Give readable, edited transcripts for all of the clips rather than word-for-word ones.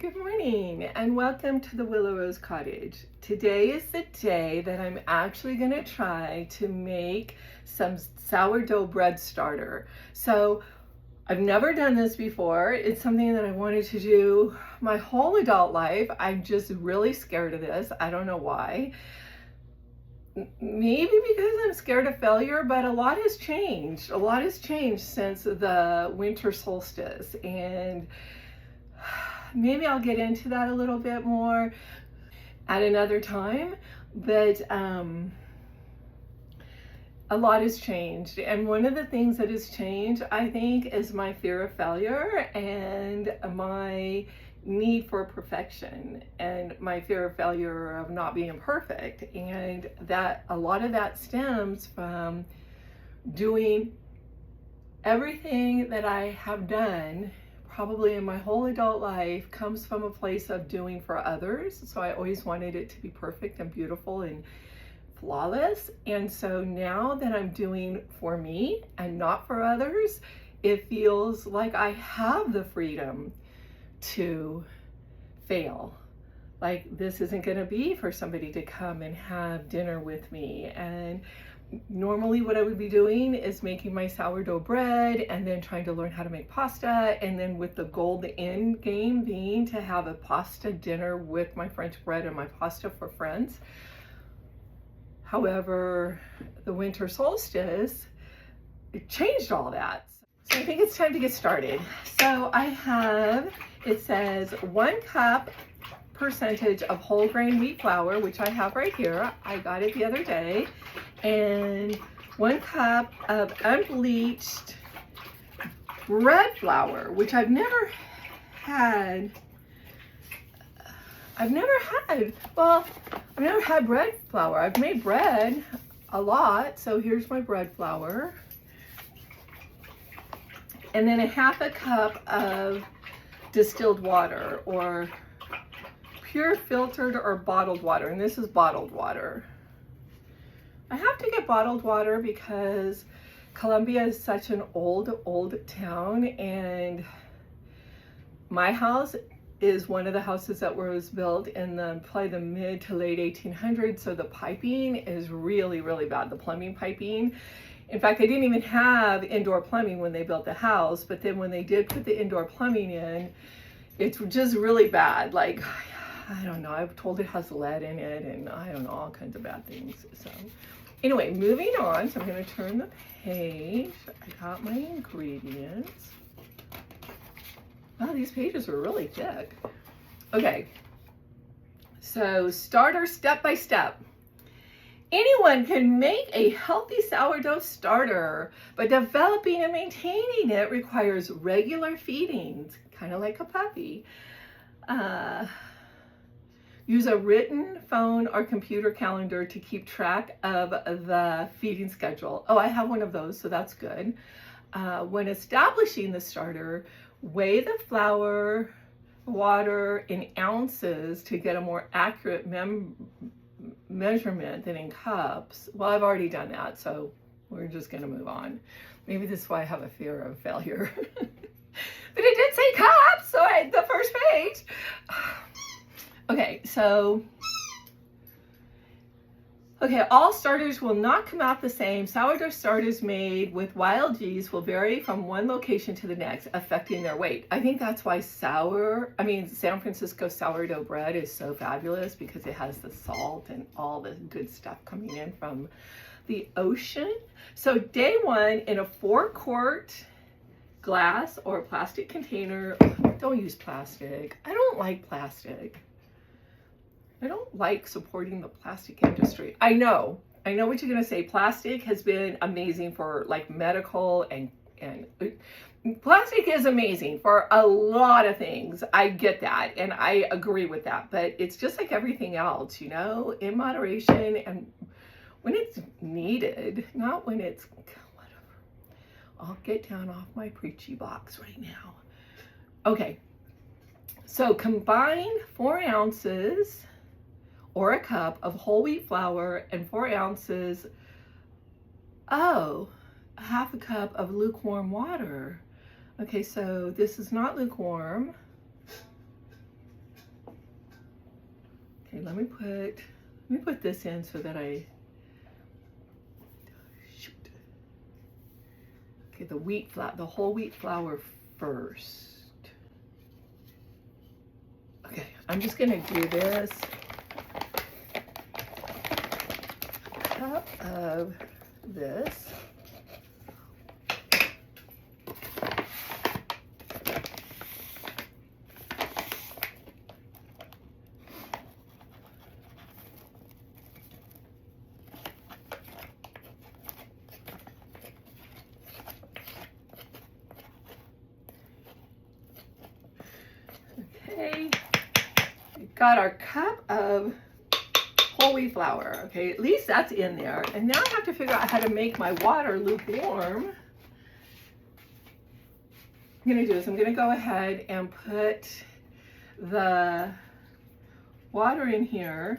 Good morning and welcome to the Willow Rose Cottage. Today is the day that I'm actually going to try to make some sourdough bread starter. So I've never done this before. It's something that I wanted to do my whole adult life. I'm just really scared of this. I don't know why. Maybe because I'm scared of failure, but a lot has changed. A lot has changed since the winter solstice, and maybe I'll get into that a little bit more at another time, but a lot has changed. And one of the things that has changed, I think, is my fear of failure and my need for perfection and my fear of failure of not being perfect. And that a lot of that stems from doing everything that I have done probably in my whole adult life comes from a place of doing for others. So I always wanted it to be perfect and beautiful and flawless. And so now that I'm doing for me and not for others, it feels like I have the freedom to fail. Like this isn't going to be for somebody to come and have dinner with me. And normally what I would be doing is making my sourdough bread and then trying to learn how to make pasta, and then with the goal, the end game being to have a pasta dinner with my French bread and my pasta for friends. However, the winter solstice, it changed all that. So I think it's time to get started. So I have, it says 1 cup percentage of whole grain wheat flour, which I have right here. I got it the other day. And 1 cup of unbleached bread flour, which I've never had bread flour. I've made bread a lot, so here's my bread flour. And then 1/2 cup of distilled water, or pure filtered or bottled water, and this is bottled water. I have to get bottled water because Columbia is such an old town, and my house is one of the houses that was built in probably the mid to late 1800s, so the piping is really bad, the plumbing piping. In fact, they didn't even have indoor plumbing when they built the house, but then when they did put the indoor plumbing in, it's just really bad. Like, I don't know, I've told it has lead in it, and I don't know, all kinds of bad things. So anyway, moving on. So I'm going to turn the page. I got my ingredients. Wow, these pages are really thick. Okay, so starter step by step. Anyone can make a healthy sourdough starter, but developing and maintaining it requires regular feedings, kind of like a puppy. Use a written phone or computer calendar to keep track of the feeding schedule. Oh, I have one of those, so that's good. When establishing the starter, weigh the flour, water in ounces to get a more accurate measurement than in cups. Well, I've already done that, so we're just going to move on. Maybe this is why I have a fear of failure. But it did say cups, so the first page. Okay, so, all starters will not come out the same. Sourdough starters made with wild yeast will vary from one location to the next, affecting their weight. I think that's why San Francisco sourdough bread is so fabulous, because it has the salt and all the good stuff coming in from the ocean. So day 1, in a 4-quart glass or plastic container. Don't use plastic. I don't like plastic. I don't like supporting the plastic industry. I know what you're going to say. Plastic has been amazing for like medical and plastic is amazing for a lot of things. I get that, and I agree with that, but it's just like everything else, in moderation and when it's needed, not when it's whatever. I'll get down off my preachy box right now. Okay, so combine 4 ounces or a cup of whole wheat flour and 4 ounces, 1/2 cup of lukewarm water. Okay, so this is not lukewarm. Okay, let me put this in so that shoot. Okay, the whole wheat flour first. Okay, I'm just gonna do this. A cup of this. Okay, we've got our cup of whole wheat flour. Okay, at least that's in there. And now I have to figure out how to make my water lukewarm. I'm gonna do is I'm gonna go ahead and put the water in here.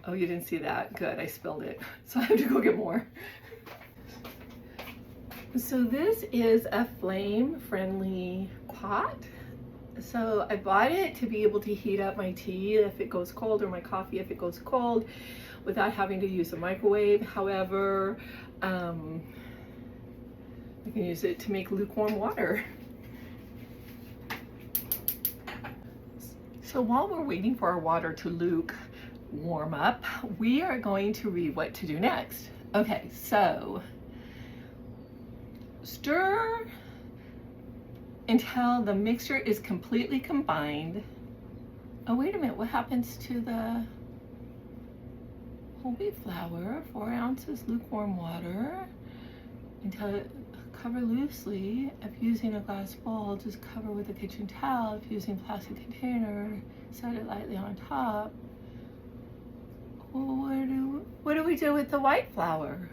Oh, you didn't see that? Good, I spilled it. So I have to go get more. So this is a flame-friendly pot. So I bought it to be able to heat up my tea if it goes cold, or my coffee if it goes cold, without having to use a microwave. However, I can use it to make lukewarm water. So while we're waiting for our water to warm up, we are going to read what to do next. Okay, so stir until the mixture is completely combined. Oh, wait a minute, what happens to the whole wheat flour? 4 ounces lukewarm water until cover loosely. If using a glass bowl, just cover with a kitchen towel. If using plastic container, set it lightly on top. Well, what do we do with the white flour?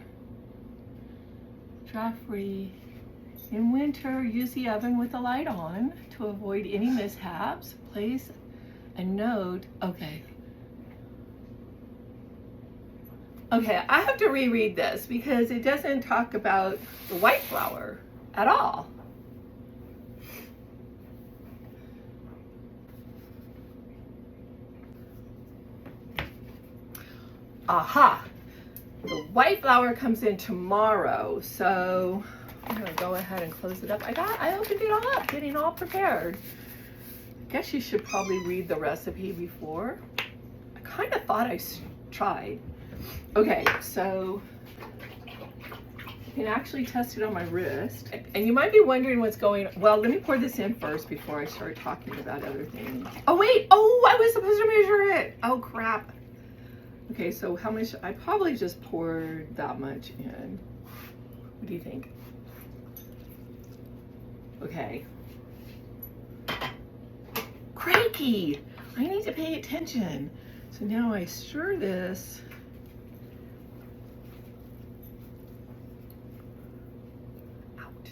Draft-free. In winter, use the oven with the light on to avoid any mishaps. Place a note. Okay, I have to reread this because it doesn't talk about the white flour at all. Aha! The white flour comes in tomorrow, so I'm gonna go ahead and close it up. I opened it all up, getting all prepared. I guess you should probably read the recipe before. I kind of thought I tried. Okay, so you can actually test it on my wrist. And you might be wondering what's going on. Well, let me pour this in first before I start talking about other things. Oh wait, oh, I was supposed to measure it. Oh crap. Okay, so how much? I probably just poured that much in. What do you think? Okay. Cranky! I need to pay attention. So now I stir this. Out.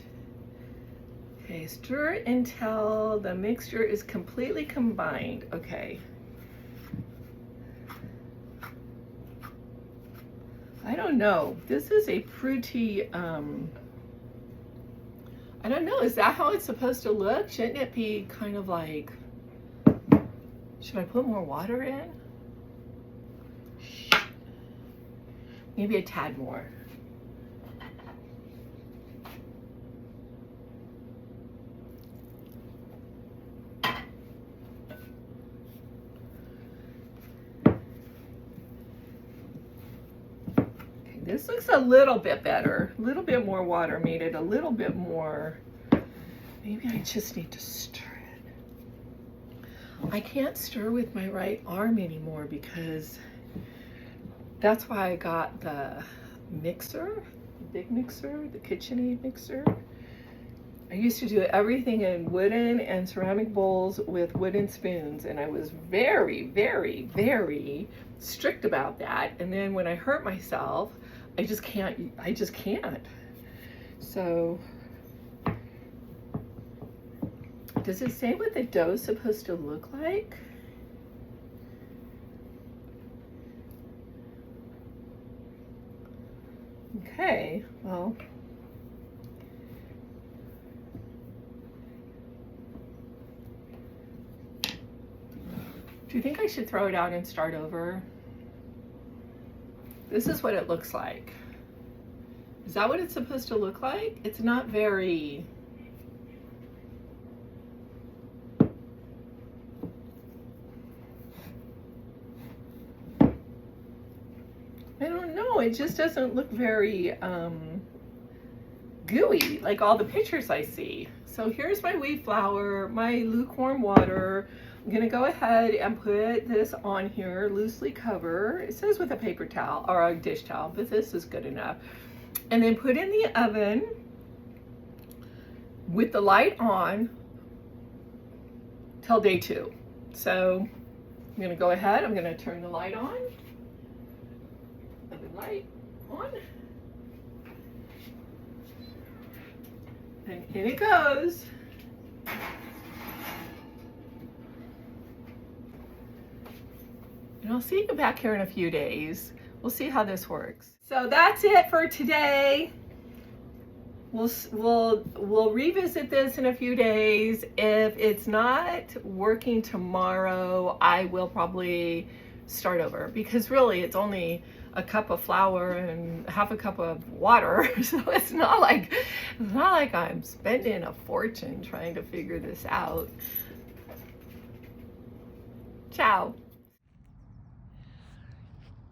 Okay, stir until the mixture is completely combined. Okay. I don't know. This is a pretty, I don't know. Is that how it's supposed to look? Shouldn't it be kind of like, should I put more water in? Maybe a tad more. This looks a little bit better. A little bit more water made it a little bit more. Maybe I just need to stir it. I can't stir with my right arm anymore because that's why I got the mixer, the big mixer, the KitchenAid mixer. I used to do everything in wooden and ceramic bowls with wooden spoons, and I was very, very, very strict about that. And then when I hurt myself, I just can't. So, does it say what the dough is supposed to look like? Okay, well. Do you think I should throw it out and start over? This is what it looks like. Is that what it's supposed to look like? It's not very... I don't know, it just doesn't look very gooey like all the pictures I see. So here's my wheat flour, my lukewarm water. I'm gonna go ahead and put this on here, loosely cover. It says with a paper towel or a dish towel, but this is good enough. And then put in the oven with the light on till day 2. So I'm gonna go ahead, I'm gonna turn the light on. Oven light on. And in it goes. And I'll see you back here in a few days. We'll see how this works. So that's it for today. We'll revisit this in a few days. If it's not working tomorrow, I will probably start over, because really it's only a cup of flour and half a cup of water. So it's not like I'm spending a fortune trying to figure this out. Ciao.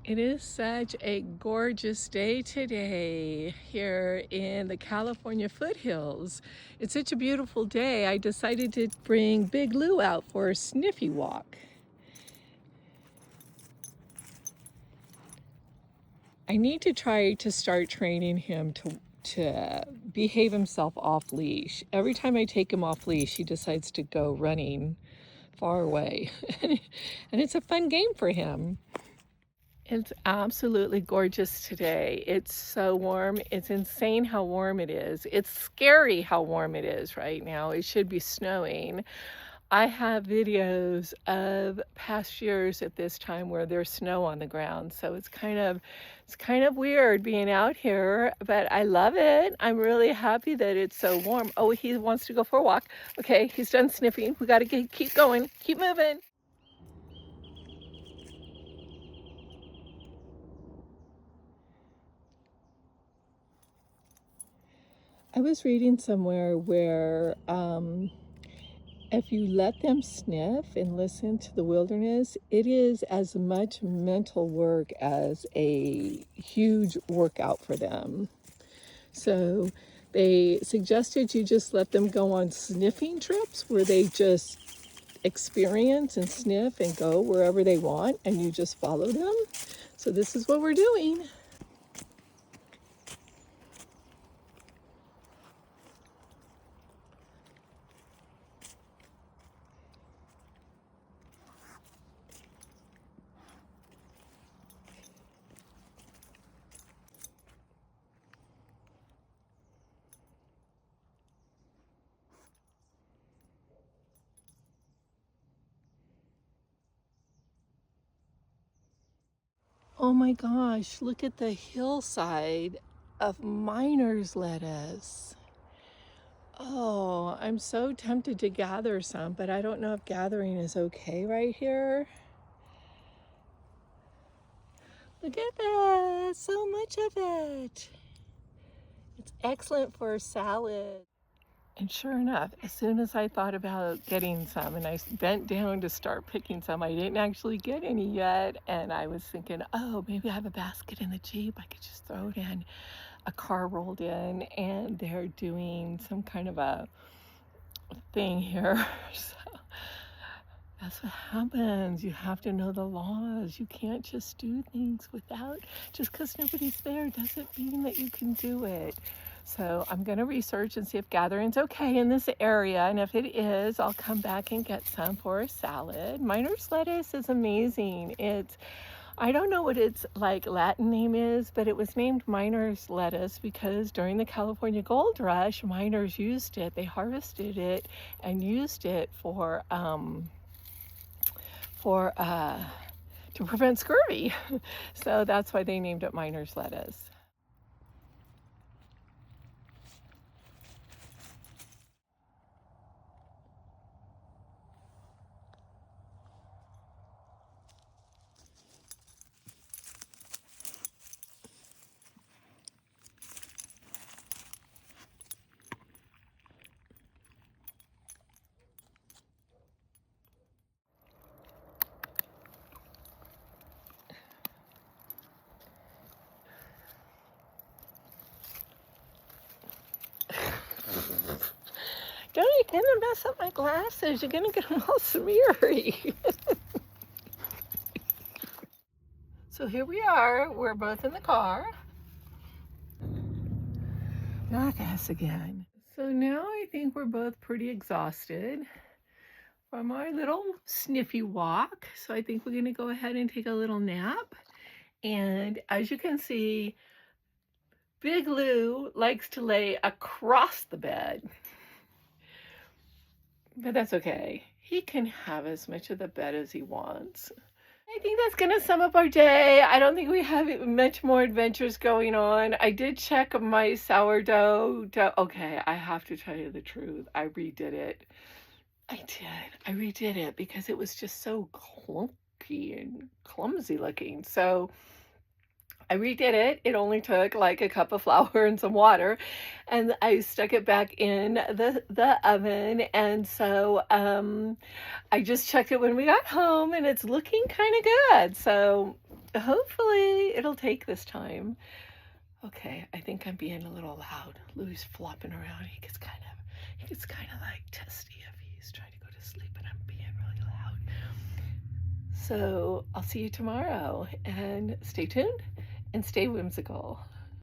It is such a gorgeous day today here in the California foothills. It's such a beautiful day. I decided to bring Big Lou out for a sniffy walk. I need to try to start training him to behave himself off leash. Every time I take him off leash, he decides to go running far away. And it's a fun game for him. It's absolutely gorgeous today. It's so warm. It's insane how warm it is. It's scary how warm it is right now. It should be snowing. I have videos of past years at this time where there's snow on the ground. So it's kind of weird being out here, but I love it. I'm really happy that it's so warm. Oh, he wants to go for a walk. Okay, he's done sniffing. We got to keep going, keep moving. I was reading somewhere where if you let them sniff and listen to the wilderness, it is as much mental work as a huge workout for them. So they suggested you just let them go on sniffing trips where they just experience and sniff and go wherever they want, and you just follow them. So this is what we're doing. Oh my gosh, look at the hillside of miner's lettuce. Oh, I'm so tempted to gather some, but I don't know if gathering is okay right here. Look at that, so much of it. It's excellent for a salad. And sure enough, as soon as I thought about getting some and I bent down to start picking some, I didn't actually get any yet. And I was thinking, oh, maybe I have a basket in the Jeep. I could just throw it in. A car rolled in and they're doing some kind of a thing here. So that's what happens. You have to know the laws. You can't just do things just because nobody's there doesn't mean that you can do it. So I'm going to research and see if gathering's okay in this area. And if it is, I'll come back and get some for a salad. Miner's lettuce is amazing. I don't know what its Latin name is, but it was named miner's lettuce because during the California gold rush, miners used it. They harvested it and used it to prevent scurvy. So that's why they named it miner's lettuce. gonna mess up my glasses. You're gonna get them all smeary. So here we are. We're both in the car. Not us again. So now I think we're both pretty exhausted from our little sniffy walk. So I think we're gonna go ahead and take a little nap. And as you can see, Big Lou likes to lay across the bed. But that's okay. He can have as much of the bed as he wants. I think that's going to sum up our day. I don't think we have much more adventures going on. I did check my sourdough dough. Okay, I have to tell you the truth. I redid it. I redid it because it was just so clunky and clumsy looking. So I redid it. It only took like a cup of flour and some water, and I stuck it back in the oven. And so I just checked it when we got home, and it's looking kind of good. So hopefully it'll take this time. Okay, I think I'm being a little loud. Louis flopping around. He gets kind of like testy if he's trying to go to sleep, and I'm being really loud. So I'll see you tomorrow, and stay tuned and stay whimsical.